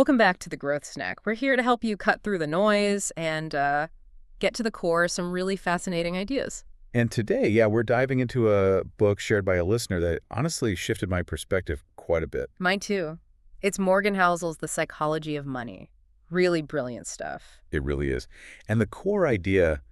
Welcome back to the Growth Snack. We're here to help you cut through the noise and get to the core of some really fascinating ideas. And today, we're diving into a book shared by a listener that honestly shifted my perspective quite a bit. Mine too. It's Morgan Housel's The Psychology of Money. Really brilliant stuff. It really is. And the core idea,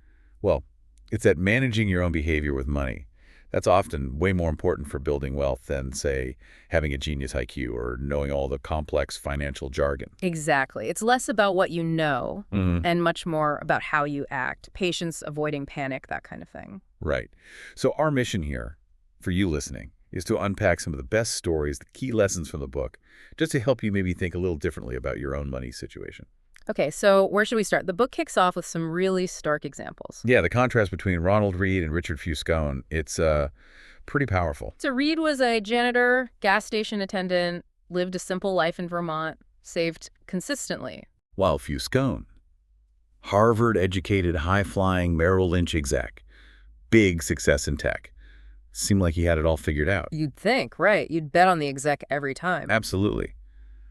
well, it's that managing your own behavior with money. That's often way more important for building wealth than, say, having a genius IQ or knowing all the complex financial jargon. Exactly. It's less about what you know Mm-hmm. and much more about how you act. Patience, avoiding panic, that kind of thing. Right. So our mission here, for you listening, is to unpack some of the best stories, the key lessons from the book, just to help you maybe think a little differently about your own money situation. Okay, so where should we start? The book kicks off with some really stark examples. Yeah, the contrast between Ronald Read and Richard Fuscone, it's pretty powerful. So Reed was a janitor, gas station attendant, lived a simple life in Vermont, saved consistently. While Fuscone, Harvard-educated, high-flying Merrill Lynch exec, big success in tech. Seemed like he had it all figured out. You'd think, right? You'd bet on the exec every time. Absolutely.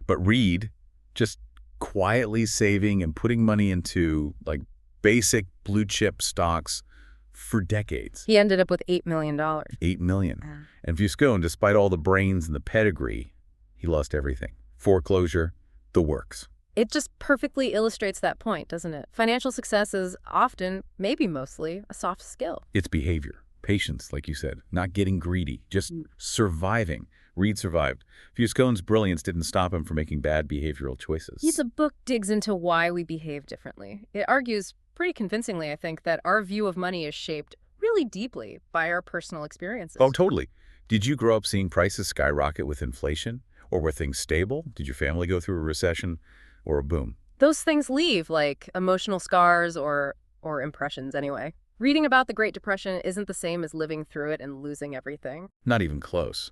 But Reed, just quietly saving and putting money into, like, basic blue-chip stocks for decades. He ended up with $8 million. $8 million. And Fuscone, despite all the brains and the pedigree, he lost everything. Foreclosure, the works. It just perfectly illustrates that point, doesn't it? Financial success is often, maybe mostly, a soft skill. It's behavior, patience, like you said, not getting greedy, just surviving. Reed survived. Fuscone's brilliance didn't stop him from making bad behavioral choices. The book digs into why we behave differently. It argues pretty convincingly, I think, that our view of money is shaped really deeply by our personal experiences. Oh, totally. Did you grow up seeing prices skyrocket with inflation? Or were things stable? Did your family go through a recession or a boom? Those things leave, like emotional scars or impressions anyway. Reading about the Great Depression isn't the same as living through it and losing everything. Not even close.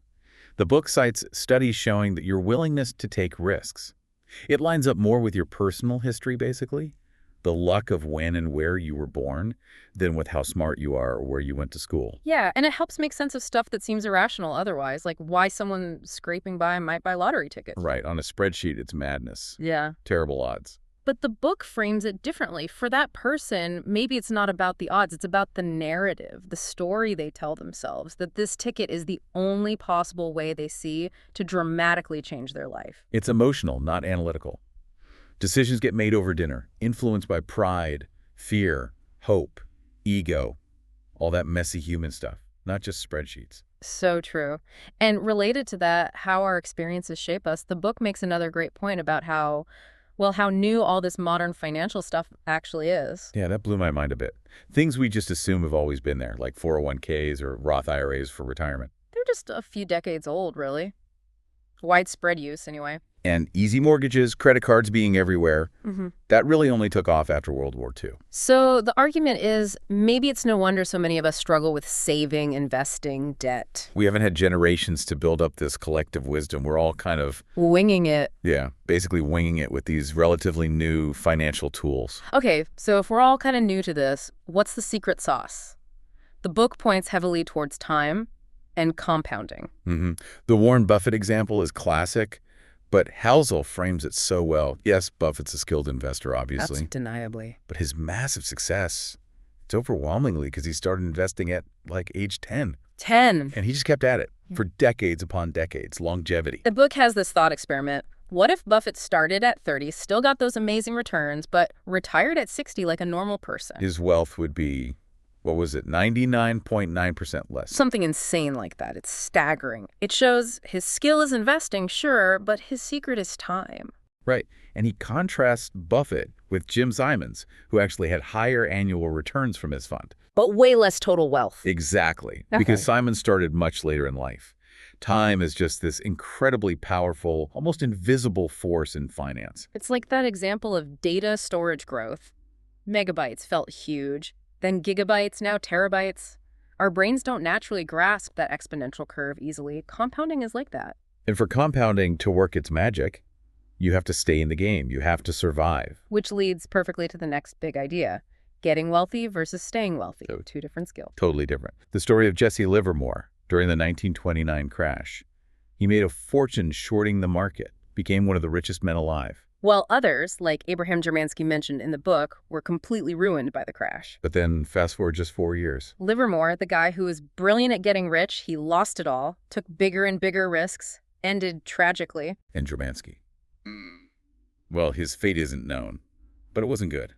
The book cites studies showing that your willingness to take risks. It lines up more with your personal history, basically, the luck of when and where you were born, than with how smart you are or where you went to school. Yeah, and it helps make sense of stuff that seems irrational otherwise, like why someone scraping by might buy lottery tickets. Right, on a spreadsheet, it's madness. Yeah. Terrible odds. But the book frames it differently. For that person, maybe it's not about the odds. It's about the narrative, the story they tell themselves, that this ticket is the only possible way they see to dramatically change their life. It's emotional, not analytical. Decisions get made over dinner, influenced by pride, fear, hope, ego, all that messy human stuff, not just spreadsheets. So true. And related to that, how our experiences shape us, the book makes another great point about how new all this modern financial stuff actually is. Yeah, that blew my mind a bit. Things we just assume have always been there, like 401ks or Roth IRAs for retirement. They're just a few decades old, really. Widespread use, anyway. And easy mortgages, credit cards being everywhere, Mm-hmm. that really only took off after World War II. So the argument is maybe it's no wonder so many of us struggle with saving, investing, debt. We haven't had generations to build up this collective wisdom. We're all kind of, Winging it. basically winging it with these relatively new financial tools. Okay, so if we're all kind of new to this, what's the secret sauce? The book points heavily towards time and compounding. The Warren Buffett example is classic, but Housel frames it so well. Yes, Buffett's a skilled investor, obviously. That's undeniably. But his massive success, it's overwhelmingly because he started investing at like age 10. 10. And he just kept at it for decades upon decades, longevity. The book has this thought experiment. What if Buffett started at 30, still got those amazing returns, but retired at 60 like a normal person? His wealth would be, 99.9% less. Something insane like that. It's staggering. It shows his skill is investing, sure, but his secret is time. Right. And he contrasts Buffett with Jim Simons, who actually had higher annual returns from his fund. But way less total wealth. Exactly. Okay. Because Simons started much later in life. Time is just this incredibly powerful, almost invisible force in finance. It's like that example of data storage growth. Megabytes felt huge. Then gigabytes, now terabytes. Our brains don't naturally grasp that exponential curve easily. Compounding is like that. And for compounding to work its magic, you have to stay in the game. You have to survive. Which leads perfectly to the next big idea. Getting wealthy versus staying wealthy. So- Two different skills. Totally different. The story of Jesse Livermore during the 1929 crash. He made a fortune shorting the market, became one of the richest men alive. while others, like Abraham Germansky mentioned in the book, were completely ruined by the crash. But then fast forward just 4 years. Livermore, the guy who was brilliant at getting rich, he lost it all, took bigger and bigger risks, ended tragically. And Germansky. Well, his fate isn't known, but it wasn't good.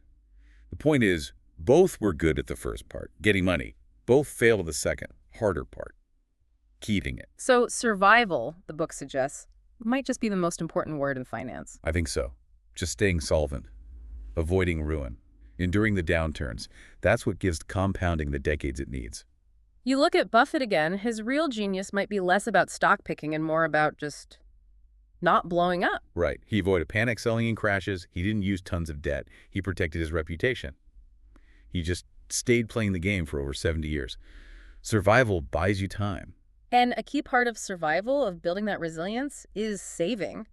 The point is, both were good at the first part, getting money. Both failed at the second, harder part, keeping it. So survival, the book suggests, might just be the most important word in finance. I think so. Just staying solvent, avoiding ruin, enduring the downturns. That's what gives compounding the decades it needs. You look at Buffett again, his real genius might be less about stock picking and more about just not blowing up. Right. He avoided panic selling in crashes. He didn't use tons of debt. He protected his reputation. He just stayed playing the game for over 70 years. Survival buys you time. And a key part of survival, of building that resilience, is saving.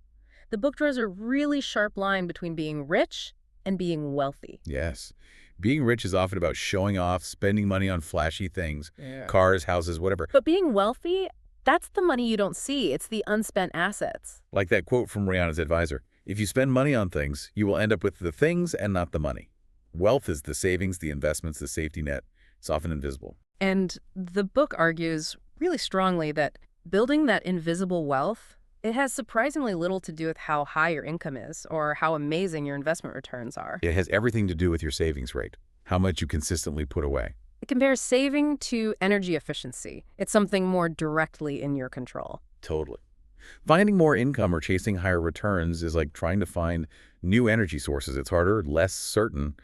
The book draws a really sharp line between being rich and being wealthy. Yes. Being rich is often about showing off, spending money on flashy things, cars, houses, whatever. But being wealthy, that's the money you don't see. It's the unspent assets. Like that quote from Rihanna's advisor, if you spend money on things, you will end up with the things and not the money. Wealth is the savings, the investments, the safety net. It's often invisible. And the book argues really strongly that building that invisible wealth, it has surprisingly little to do with how high your income is or how amazing your investment returns are. It has everything to do with your savings rate, how much you consistently put away. It compares saving to energy efficiency. It's something more directly in your control. Totally. Finding more income or chasing higher returns is like trying to find new energy sources. It's harder, less certain.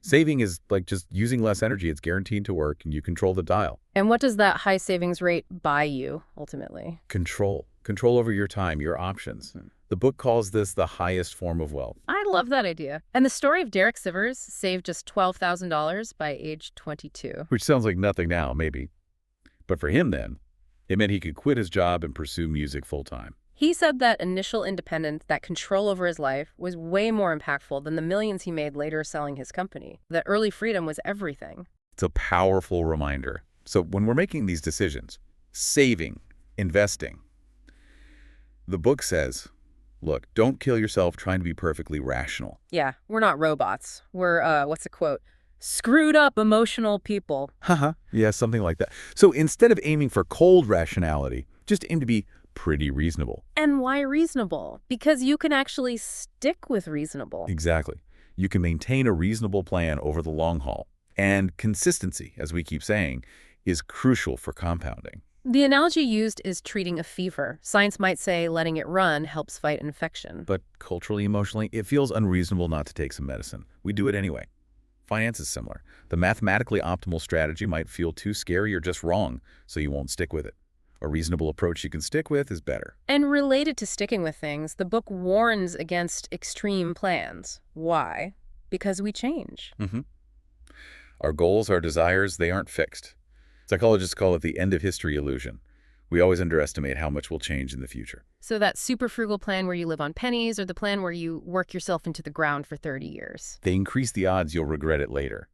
Saving is like just using less energy. It's guaranteed to work, and you control the dial. And what does that high savings rate buy you, ultimately? Control. Control over your time, your options. The book calls this the highest form of wealth. I love that idea. And the story of Derek Sivers saved just $12,000 by age 22. Which sounds like nothing now, maybe. But for him then, it meant he could quit his job and pursue music full-time. He said that initial independence, that control over his life, was way more impactful than the millions he made later selling his company. That early freedom was everything. It's a powerful reminder. So when we're making these decisions, saving, investing, the book says, look, don't kill yourself trying to be perfectly rational. Yeah, we're not robots. We're, what's the quote? Screwed up emotional people. Haha, yeah, something like that. So instead of aiming for cold rationality, just aim to be pretty reasonable. And why reasonable? Because you can actually stick with reasonable. Exactly. You can maintain a reasonable plan over the long haul. And consistency, as we keep saying, is crucial for compounding. The analogy used is treating a fever. Science might say letting it run helps fight infection. But culturally, emotionally, it feels unreasonable not to take some medicine. We do it anyway. Finance is similar. The mathematically optimal strategy might feel too scary or just wrong, so you won't stick with it. A reasonable approach you can stick with is better. And related to sticking with things, the book warns against extreme plans. Why? Because we change. Our goals, our desires, they aren't fixed. Psychologists call it the end of history illusion. We always underestimate how much will change in the future. So that super frugal plan where you live on pennies or the plan where you work yourself into the ground for 30 years? They increase the odds you'll regret it later.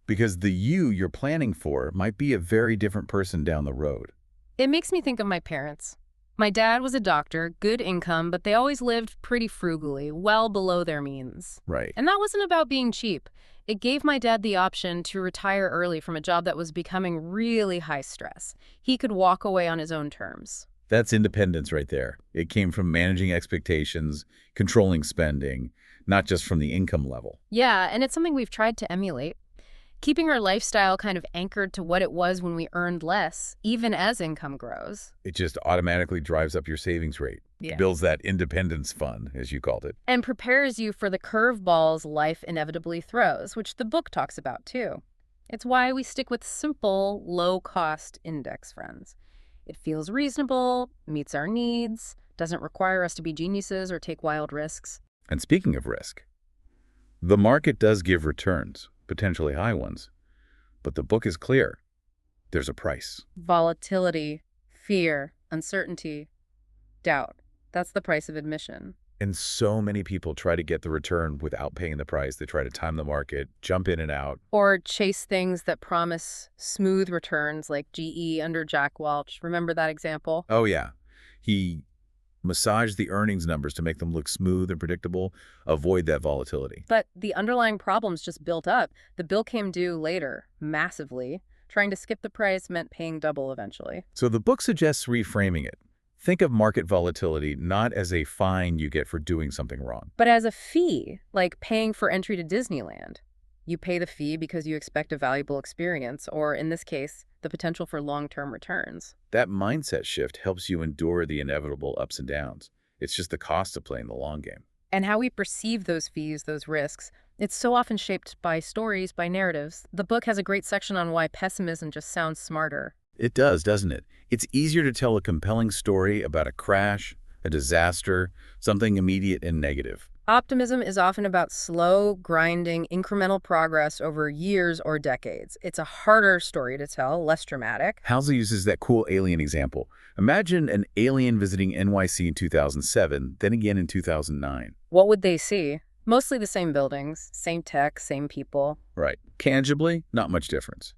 Because the you you're planning for might be a very different person down the road. It makes me think of my parents. My dad was a doctor, good income, but they always lived pretty frugally, well below their means. Right. And that wasn't about being cheap. It gave my dad the option to retire early from a job that was becoming really high stress. He could walk away on his own terms. That's independence right there. It came from managing expectations, controlling spending, not just from the income level. Yeah, and it's something we've tried to emulate. Keeping our lifestyle kind of anchored to what it was when we earned less, even as income grows. It just automatically drives up your savings rate. Yeah. Builds that independence fund, as you called it. And prepares you for the curveballs life inevitably throws, which the book talks about too. It's why we stick with simple, low-cost index funds. It feels reasonable, meets our needs, doesn't require us to be geniuses or take wild risks. And speaking of risk, the market does give returns, potentially high ones. But the book is clear. There's a price. Volatility, fear, uncertainty, doubt. That's the price of admission. And so many people try to get the return without paying the price. They try to time the market, jump in and out. Or chase things that promise smooth returns like GE under Jack Welch. Remember that example? Oh, yeah. He Massage the earnings numbers to make them look smooth and predictable. Avoid that volatility. But the underlying problems just built up. The bill came due later, massively. Trying to skip the price meant paying double eventually. So the book suggests reframing it. Think of market volatility not as a fine you get for doing something wrong. But as a fee, like paying for entry to Disneyland, you pay the fee because you expect a valuable experience, or in this case, the potential for long-term returns. That mindset shift helps you endure the inevitable ups and downs. It's just the cost of playing the long game. And how we perceive those fees, those risks, it's so often shaped by stories, by narratives. The book has a great section on why pessimism just sounds smarter. It does, doesn't it? It's easier to tell a compelling story about a crash, a disaster, something immediate and negative. Optimism is often about slow, grinding, incremental progress over years or decades. It's a harder story to tell, less dramatic. Housel uses that cool alien example. Imagine an alien visiting NYC in 2007, then again in 2009. What would they see? Mostly the same buildings, same tech, same people. Right. Tangibly, not much difference.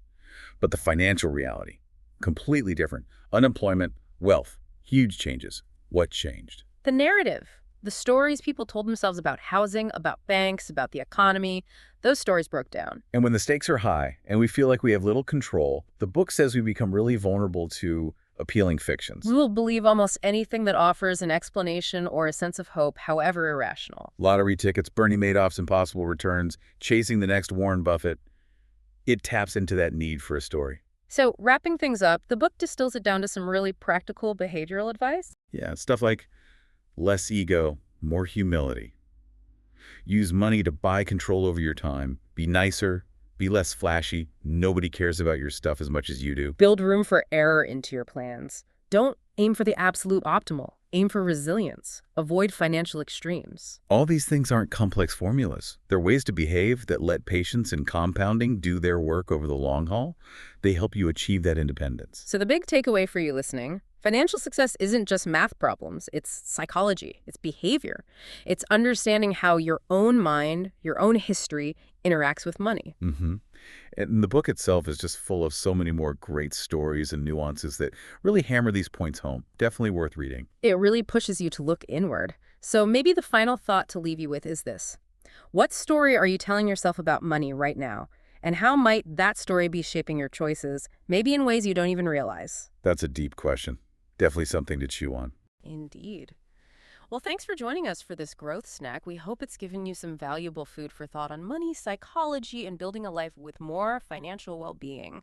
But the financial reality, completely different. Unemployment, wealth, huge changes. What changed? The narrative, the stories people told themselves about housing, about banks, about the economy, those stories broke down. And when the stakes are high and we feel like we have little control, the book says we become really vulnerable to appealing fictions. We will believe almost anything that offers an explanation or a sense of hope, however irrational. Lottery tickets, Bernie Madoff's impossible returns, chasing the next Warren Buffett. It taps into that need for a story. So, wrapping things up, the book distills it down to some really practical behavioral advice. Yeah, stuff like less ego, more humility. Use money to buy control over your time. Be nicer, be less flashy. Nobody cares about your stuff as much as you do. Build room for error into your plans. Don't aim for the absolute optimal. Aim for resilience. Avoid financial extremes. All these things aren't complex formulas. They're ways to behave that let patience and compounding do their work over the long haul. They help you achieve that independence. So the big takeaway for you listening, financial success isn't just math problems. It's psychology. It's behavior. It's understanding how your own mind, your own history interacts with money. And the book itself is just full of so many more great stories and nuances that really hammer these points home. Definitely worth reading. It really pushes you to look inward. So maybe the final thought to leave you with is this. What story are you telling yourself about money right now? And how might that story be shaping your choices, maybe in ways you don't even realize? That's a deep question. Definitely something to chew on. Indeed. Well, thanks for joining us for this growth snack. We hope it's given you some valuable food for thought on money, psychology, and building a life with more financial well-being.